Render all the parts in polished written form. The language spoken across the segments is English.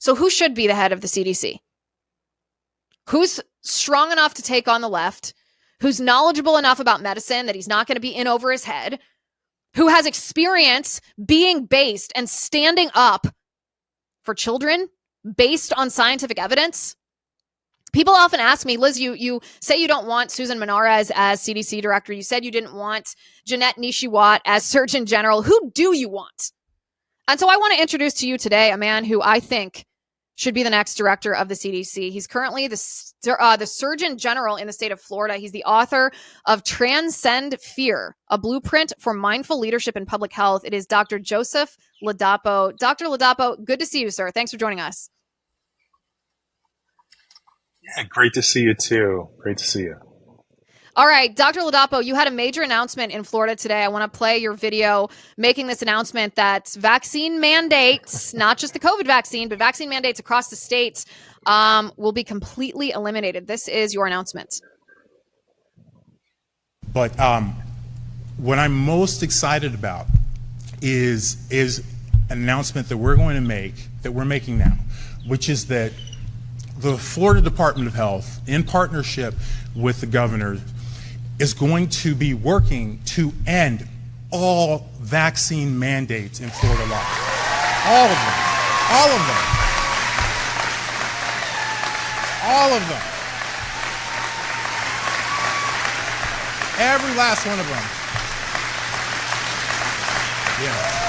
So who should be the head of the CDC? Who's strong enough to take on the left? Who's knowledgeable enough about medicine that he's not going to be in over his head? Who has experience being based and standing up for children based on scientific evidence? People often ask me, Liz, you say you don't want Susan Menarez as CDC director. You said you didn't want Jeanette Nishiwat as Surgeon General. Who do you want? And so I want to introduce to you today a man who I think should be the next director of the CDC. He's currently the Surgeon General in the state of Florida. He's the author of Transcend Fear, a blueprint for mindful leadership in public health. It is Dr. Joseph Ladapo. Dr. Ladapo, good to see you, sir. Thanks for joining us. Yeah, great to see you too. Great to see you. All right, Dr. Ladapo, you had a major announcement in Florida today. I want to play your video making this announcement that vaccine mandates, not just the COVID vaccine, but vaccine mandates across the states will be completely eliminated. This is your announcement. But what I'm most excited about is an announcement that we're going to make, that we're making now, which is that the Florida Department of Health, in partnership with the governor, is going to be working to end all vaccine mandates in Florida law. All of them. All of them. All of them. Every last one of them. Yeah.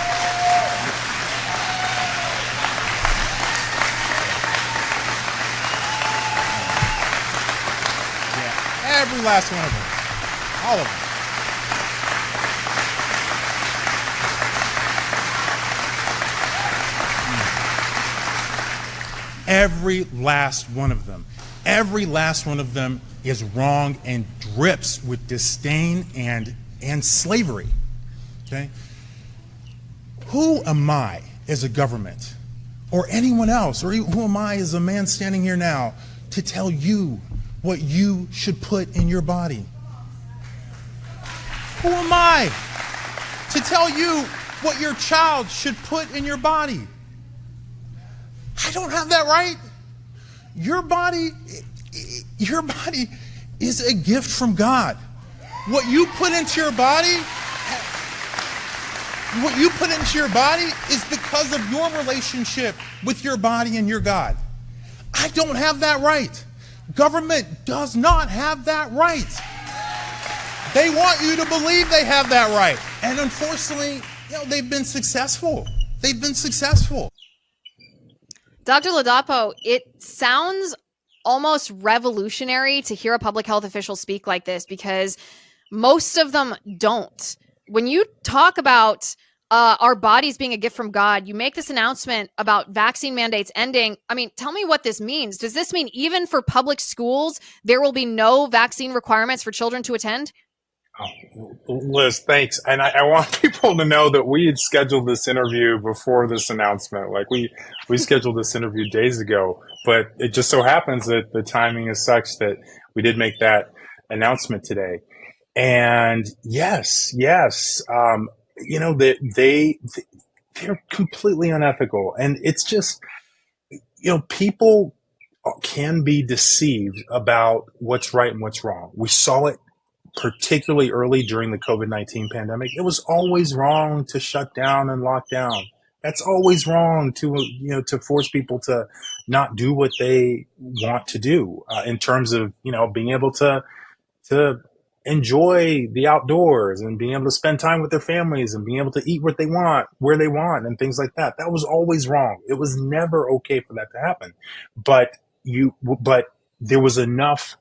Every last one of them. All of them. Every last one of them. Every last one of them is wrong and drips with disdain and slavery. Okay? Who am I as a government or anyone else, or who am I as a man standing here now to tell you what you should put in your body? Who am I to tell you what your child should put in your body? I don't have that right. Your body is a gift from God. What you put into your body, is because of your relationship with your body and your God. I don't have that right. Government does not have that right. They want you to believe they have that right. And unfortunately, they've been successful. They've been successful. Dr. Ladapo, it sounds almost revolutionary to hear a public health official speak like this, because most of them don't. When you talk about our bodies being a gift from God, you make this announcement about vaccine mandates ending. I mean, tell me what this means. Does this mean even for public schools, there will be no vaccine requirements for children to attend? Oh, Liz, thanks. And I want people to know that we had scheduled this interview before this announcement. Like we scheduled this interview days ago, but it just so happens that the timing is such that we did make that announcement today. And yes, they're completely unethical. And it's just, people can be deceived about what's right and what's wrong. We saw it particularly early during the COVID-19 pandemic. It was always wrong to shut down and lock down. That's always wrong to force people to not do what they want to do in terms of, being able to enjoy the outdoors and being able to spend time with their families and being able to eat what they want, where they want, and things like that. That was always wrong. It was never okay for that to happen. But there was enough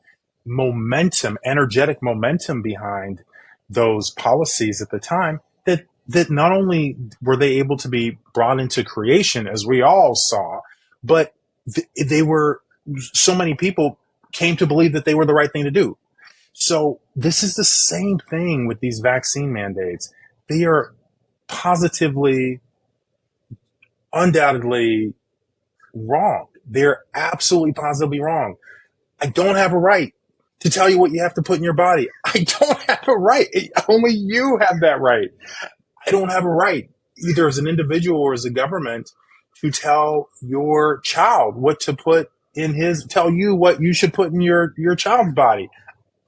momentum, energetic momentum behind those policies at the time that not only were they able to be brought into creation, as we all saw, but so many people came to believe that they were the right thing to do. So this is the same thing with these vaccine mandates. They are positively, undoubtedly wrong. They're absolutely positively wrong. I don't have a right to tell you what you have to put in your body. I don't have a right. Only you have that right. I don't have a right, either as an individual or as a government, to tell your child what to put in tell you what you should put in your child's body.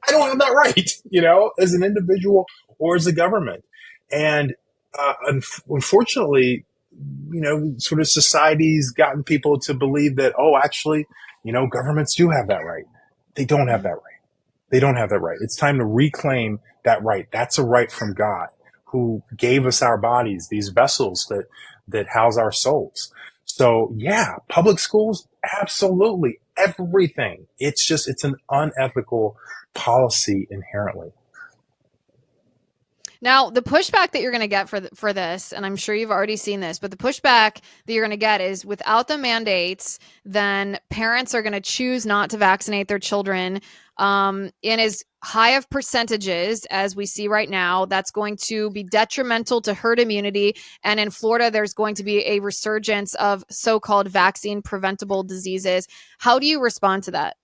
I don't have that right, as an individual or as a government. And unfortunately, sort of society's gotten people to believe that, oh, actually, governments do have that right. They don't have that right. They don't have that right. It's time to reclaim that right. That's a right from God, who gave us our bodies, these vessels that house our souls. So yeah, public schools, absolutely, everything. It's an unethical policy inherently. Now, the pushback that you're going to get for this, and I'm sure you've already seen this, but the pushback that you're going to get is without the mandates, then parents are going to choose not to vaccinate their children in as high of percentages as we see right now. That's going to be detrimental to herd immunity. And in Florida, there's going to be a resurgence of so-called vaccine preventable diseases. How do you respond to that?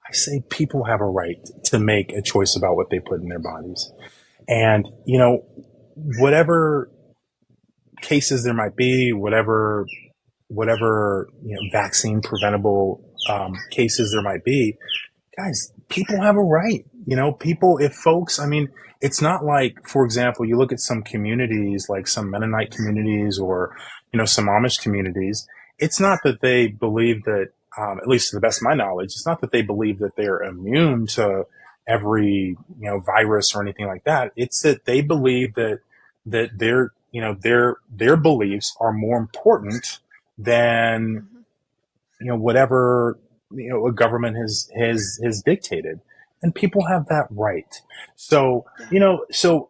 I say people have a right to make a choice about what they put in their bodies. And, whatever cases there might be, whatever vaccine preventable cases there might be, guys, people have a right. It's not like, for example, you look at some communities, like some Mennonite communities or, some Amish communities. It's not that they believe that, at least to the best of my knowledge, it's not that they believe that they're immune to every virus or anything like that. It's that they believe that their beliefs are more important than whatever a government has dictated, and people have that right. So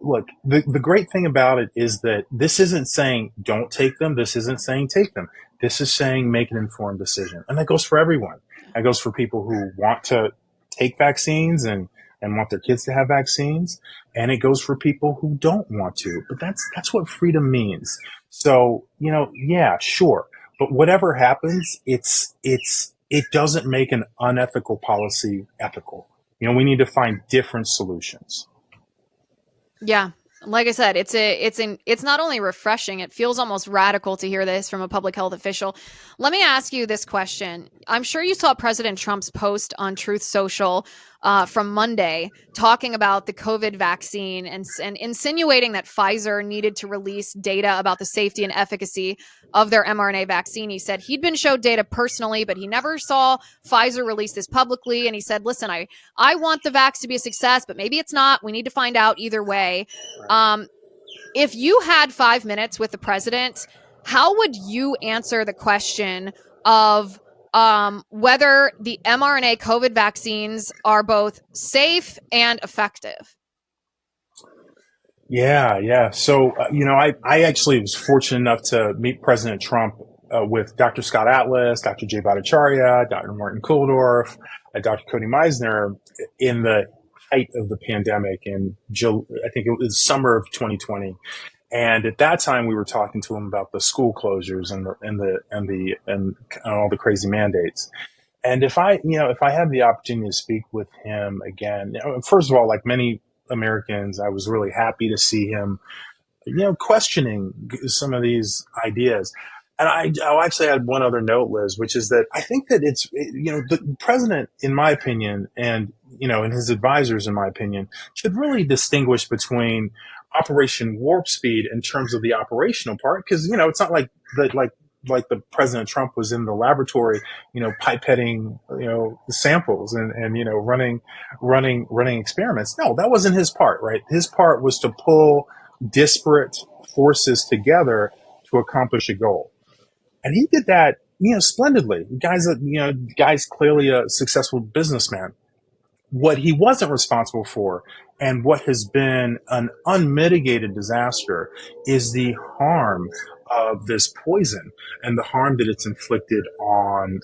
look, the great thing about it is that this isn't saying don't take them. This isn't saying take them. This is saying make an informed decision, and that goes for everyone. That goes for people who want to take vaccines and want their kids to have vaccines. And it goes for people who don't want to, but that's what freedom means. So, yeah, sure. But whatever happens, it doesn't make an unethical policy ethical. We need to find different solutions. Yeah. Like I said, it's not only refreshing, it feels almost radical to hear this from a public health official. Let me ask you this question. I'm sure you saw President Trump's post on Truth Social from Monday talking about the COVID vaccine and insinuating that Pfizer needed to release data about the safety and efficacy of their mRNA vaccine. He said he'd been showed data personally, but he never saw Pfizer release this publicly. And he said, listen, I want the vax to be a success, but maybe it's not. We need to find out either way. If you had 5 minutes with the president, how would you answer the question of whether the mRNA COVID vaccines are both safe and effective? Yeah. So, I actually was fortunate enough to meet President Trump with Dr. Scott Atlas, Dr. Jay Bhattacharya, Dr. Martin Kulldorff, Dr. Cody Meisner in the height of the pandemic in I think it was summer of 2020. And at that time, we were talking to him about the school closures and all the crazy mandates. And if I had the opportunity to speak with him again, first of all, like many Americans, I was really happy to see him, questioning some of these ideas. And I actually had one other note, Liz, which is that I think that the president, in my opinion, and, and his advisors, in my opinion, should really distinguish between Operation Warp Speed in terms of the operational part. Because, it's not like the President Trump was in the laboratory, pipetting, the samples and running experiments. No, that wasn't his part, right? His part was to pull disparate forces together to accomplish a goal. And he did that, splendidly. Guy's clearly a successful businessman. What he wasn't responsible for, and what has been an unmitigated disaster, is the harm of this poison and the harm that it's inflicted on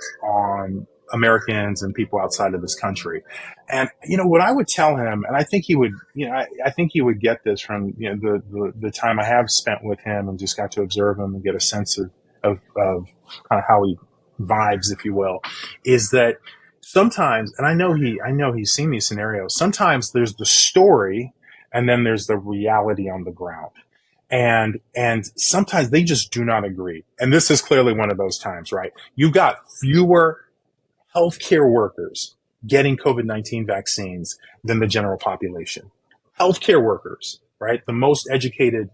Americans and people outside of this country. And what I would tell him, and I think he would, I think he would get this from the time I have spent with him and just got to observe him and get a sense of kind of how he vibes, if you will, is that sometimes, and I know he's seen these scenarios, sometimes there's the story and then there's the reality on the ground. And sometimes they just do not agree. And this is clearly one of those times, right? You got fewer healthcare workers getting COVID-19 vaccines than the general population. Healthcare workers, right? The most educated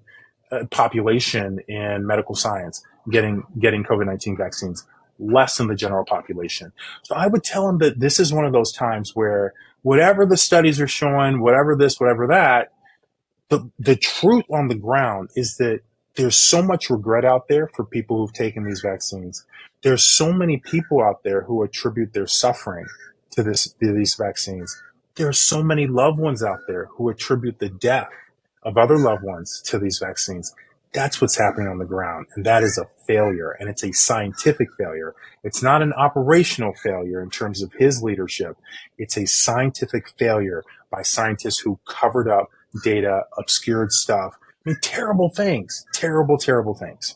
population in medical science getting COVID-19 vaccines, less than the general population. So I would tell them that this is one of those times where whatever the studies are showing, whatever this, whatever that, the truth on the ground is that there's so much regret out there for people who've taken these vaccines. There's so many people out there who attribute their suffering to these vaccines. There's so many loved ones out there who attribute the death of other loved ones to these vaccines. That's what's happening on the ground. And that is a failure. And it's a scientific failure. It's not an operational failure in terms of his leadership. It's a scientific failure by scientists who covered up data, obscured stuff. I mean, terrible things, terrible things.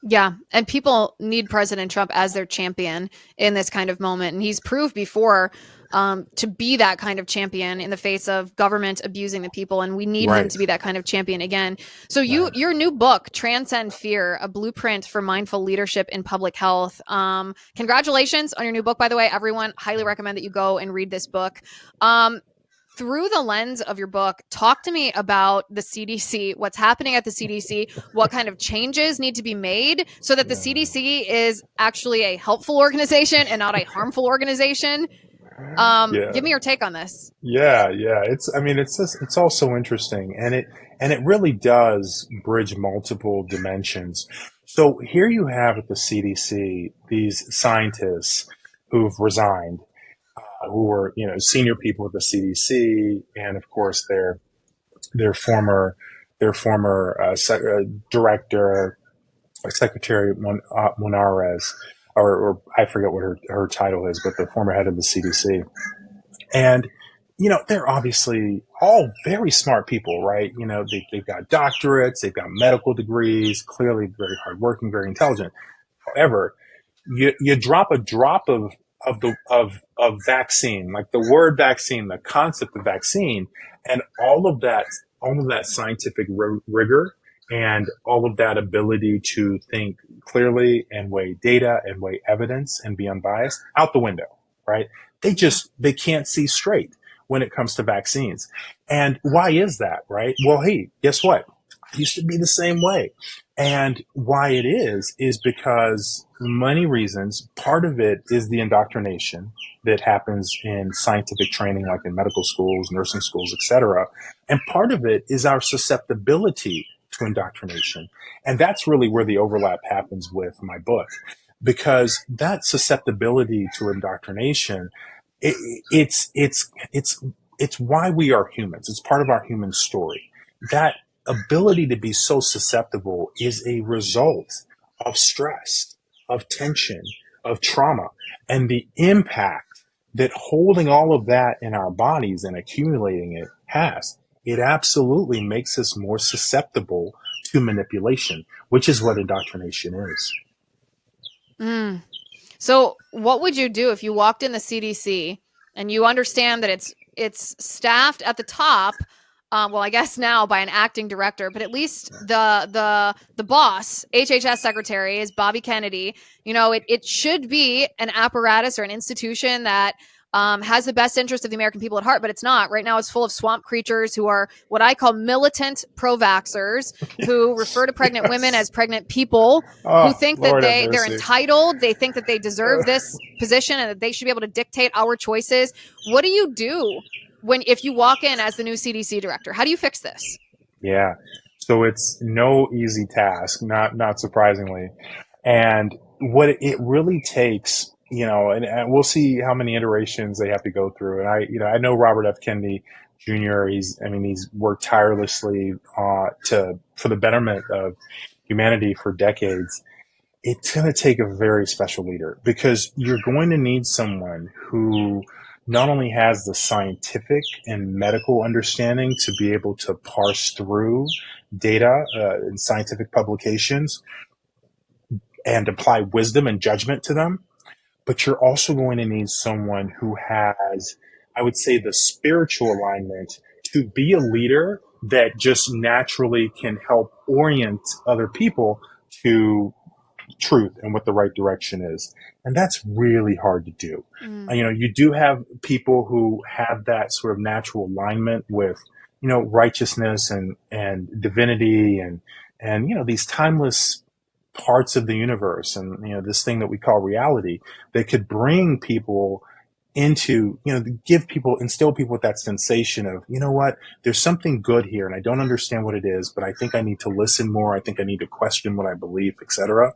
Yeah. And people need President Trump as their champion in this kind of moment. And he's proved before to be that kind of champion in the face of government abusing the people. And we need him to be that kind of champion again. So your new book, Transcend Fear, A Blueprint for Mindful Leadership in Public Health. Congratulations on your new book, by the way. Everyone, highly recommend that you go and read this book. Through the lens of your book, talk to me about the CDC, what's happening at the CDC, what kind of changes need to be made so that the CDC is actually a helpful organization and not a harmful organization. Give me your take on this. Yeah. It's all so interesting, and it really does bridge multiple dimensions. So here you have at the CDC these scientists who've resigned, who were, senior people at the CDC, and of course their former director, Secretary Monarez, or I forget what her title is, but the former head of the CDC. And they're obviously all very smart people, right? They've got doctorates, they've got medical degrees, clearly very hardworking, very intelligent. However, you drop a drop of vaccine, like the word vaccine, the concept of vaccine, and all of that scientific rigor and all of that ability to think clearly and weigh data and weigh evidence and be unbiased out the window, right? They can't see straight when it comes to vaccines. And why is that, right? Well, hey, guess what? I used to be the same way. And why it is because many reasons. Part of it is the indoctrination that happens in scientific training, like in medical schools, nursing schools, etc. And part of it is our susceptibility to indoctrination. And that's really where the overlap happens with my book, because that susceptibility to indoctrination, it's why we are humans. It's part of our human story. That ability to be so susceptible is a result of stress, of tension, of trauma, and the impact that holding all of that in our bodies and accumulating it has. It absolutely makes us more susceptible to manipulation, which is what indoctrination is. So what would you do if you walked in the CDC and you understand that it's staffed at the top, well, I guess now by an acting director, but at least the boss, HHS secretary, is Bobby Kennedy. It should be an apparatus or an institution that has the best interest of the American people at heart, but it's not. Right now, it's full of swamp creatures who are what I call militant pro-vaxxers, who refer to pregnant women as pregnant people, who think that they're entitled. They think that they deserve this position and that they should be able to dictate our choices. What do you do if you walk in as the new CDC director? How do you fix this? Yeah, so it's no easy task, not surprisingly, and what it really takes. And we'll see how many iterations they have to go through. And I know Robert F. Kennedy Jr. He's worked tirelessly for the betterment of humanity for decades. It's going to take a very special leader, because you're going to need someone who not only has the scientific and medical understanding to be able to parse through data in scientific publications and apply wisdom and judgment to them, but you're also going to need someone who has, I would say, the spiritual alignment to be a leader that just naturally can help orient other people to truth and what the right direction is. And that's really hard to do. You do have people who have that sort of natural alignment with, righteousness and divinity and, these timeless parts of the universe and, this thing that we call reality that could bring people into, instill people with that sensation of, what, there's something good here and I don't understand what it is, but I think I need to listen more. I think I need to question what I believe, etc.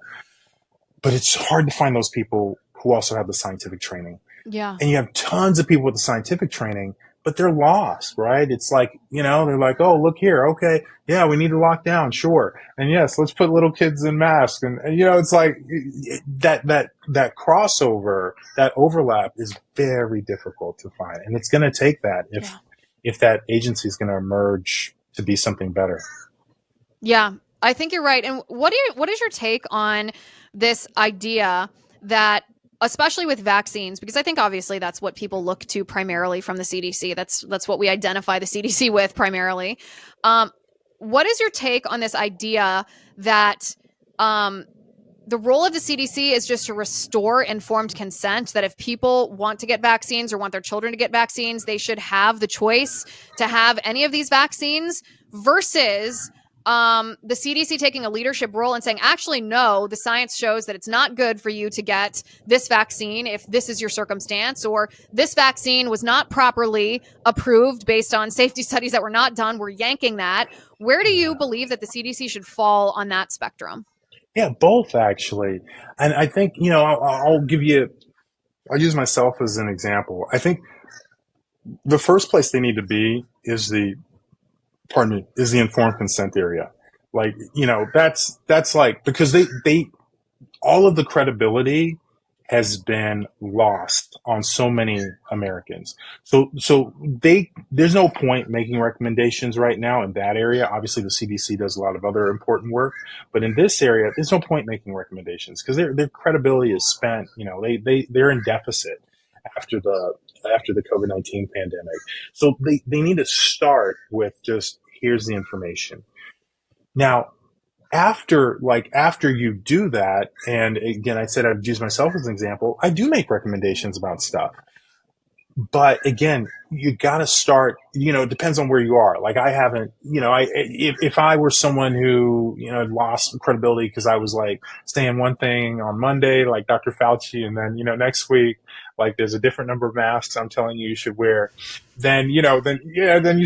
But it's hard to find those people who also have the scientific training. Yeah. And you have tons of people with the scientific training, but they're lost, right? It's like, they're like, oh, look here. Okay. Yeah, we need to lock down. Sure. And yes, let's put little kids in masks. And it's like that crossover, that overlap is very difficult to find. And it's going to take that if that agency is going to emerge to be something better. Yeah, I think you're right. And what is your take on this idea that, especially with vaccines, because I think obviously that's what people look to primarily from the CDC. That's what we identify the CDC with primarily. What is your take on this idea that the role of the CDC is just to restore informed consent, that if people want to get vaccines or want their children to get vaccines, they should have the choice to have any of these vaccines, versus the CDC taking a leadership role and saying, actually, no, the science shows that it's not good for you to get this vaccine if this is your circumstance, or this vaccine was not properly approved based on safety studies that were not done. We're yanking that. Where do you believe that the CDC should fall on that spectrum? Yeah, both actually. And I think, I'll use myself as an example. I think the first place they need to be is the informed consent area. Like, that's like, because they all of the credibility has been lost on so many Americans. So there's no point making recommendations right now in that area. Obviously the CDC does a lot of other important work, but in this area, there's no point making recommendations because their credibility is spent. They're in deficit after the COVID-19 pandemic. So they need to start with just, here's the information. Now, after you do that, and again, I said I'd use myself as an example, I do make recommendations about stuff. But again, you got to start, it depends on where you are. Like I haven't, if I were someone who, had lost credibility because I was like saying one thing on Monday, like Dr. Fauci, and then, next week, like there's a different number of masks I'm telling you should wear, then you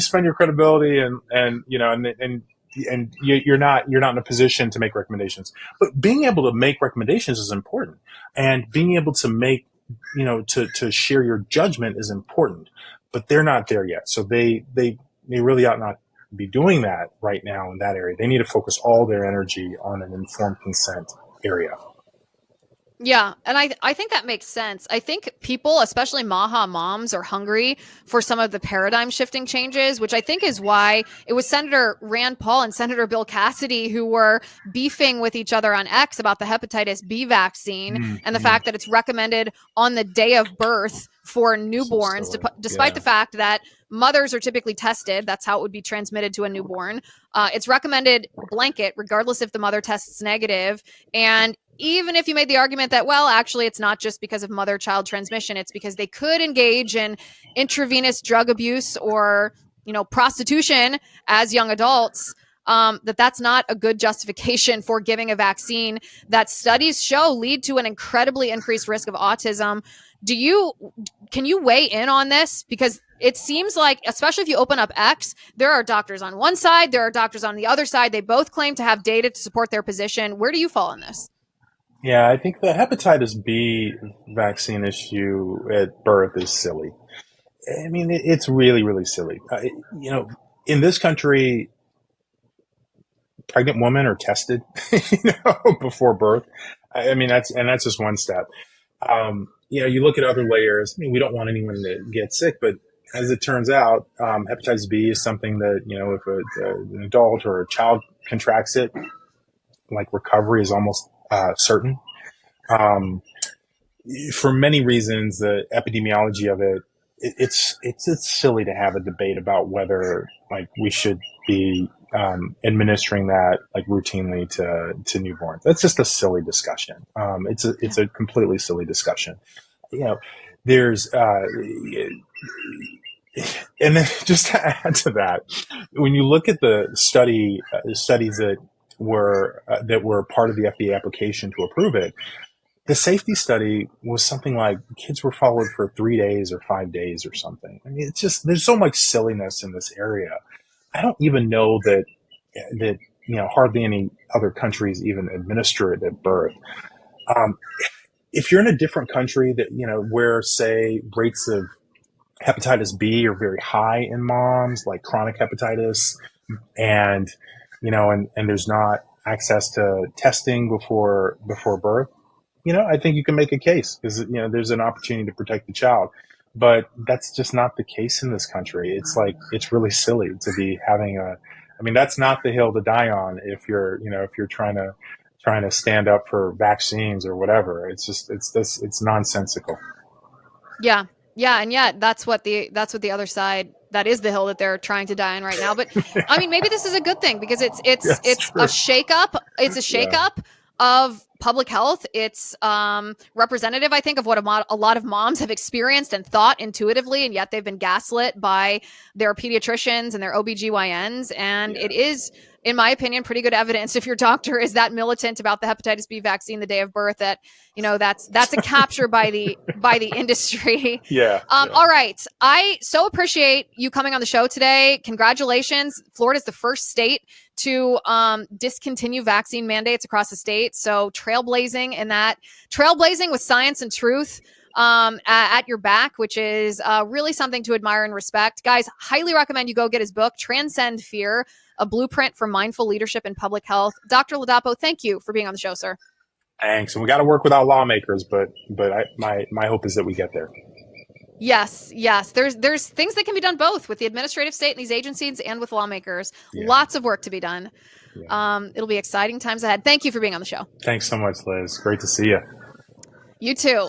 spend your credibility and you're not in a position to make recommendations. But being able to make recommendations is important, and being able to make, to share your judgment is important, but they're not there yet. So they really ought not be doing that right now in that area. They need to focus all their energy on an informed consent area. Yeah, and I think that makes sense. I think people, especially Maha moms, are hungry for some of the paradigm shifting changes, which I think is why it was Senator Rand Paul and Senator Bill Cassidy who were beefing with each other on X about the hepatitis B vaccine and the fact that it's recommended on the day of birth for newborns, despite the fact that mothers are typically tested. That's how it would be transmitted to a newborn. It's recommended blanket, regardless if the mother tests negative. And even if you made the argument that, well, actually, it's not just because of mother-child transmission, it's because they could engage in intravenous drug abuse or, prostitution as young adults, that's not a good justification for giving a vaccine that studies show lead to an incredibly increased risk of autism. Can you weigh in on this? Because it seems like, especially if you open up X, there are doctors on one side, there are doctors on the other side. They both claim to have data to support their position. Where do you fall on this? Yeah, I think the hepatitis B vaccine issue at birth is silly. I mean, it's really, really silly. In this country, pregnant women are tested, before birth. I mean, that's just one step. You look at other layers. I mean, we don't want anyone to get sick, but as it turns out, hepatitis B is something that, if an adult or a child contracts it, like recovery is almost certain. For many reasons, the epidemiology of it's silly to have a debate about whether like we should be administering that like routinely to newborns. That's just a silly discussion. It's a completely silly discussion. There's and then just to add to that, when you look at the studies that were part of the FDA application to approve it, the safety study was something like kids were followed for 3 days or 5 days or something. I mean, it's just, there's so much silliness in this area. I don't even know that hardly any other countries even administer it at birth. If you're in a different country that, where say rates of hepatitis B are very high in moms, like chronic hepatitis, and there's not access to testing before birth, I think you can make a case because there's an opportunity to protect the child. But that's just not the case in this country. It's like, it's really silly to be having that's not the hill to die on if you're trying to stand up for vaccines or whatever. It's nonsensical. Yeah. Yeah. And yet that's what the other side, that is the hill that they're trying to die on right now. But I mean, maybe this is a good thing because it's a shakeup. It's a shakeup of public health. It's representative, I think, of what a lot of moms have experienced and thought intuitively, and yet they've been gaslit by their pediatricians and their OBGYNs. And it is, in my opinion, pretty good evidence if your doctor is that militant about the hepatitis B vaccine the day of birth that, that's a capture by the industry. All right. I so appreciate you coming on the show today. Congratulations. Florida is the first state to discontinue vaccine mandates across the state. So trailblazing with science and truth at your back, which is really something to admire and respect. Guys, highly recommend you go get his book, Transcend Fear, A Blueprint for Mindful Leadership in Public Health. Dr. Ladapo, thank you for being on the show, sir. Thanks. And we got to work without lawmakers, but my hope is that we get there. Yes. There's things that can be done both with the administrative state and these agencies and with lawmakers. Lots of work to be done. It'll be exciting times ahead. Thank you for being on the show. Thanks so much, Liz. Great to see you. You too.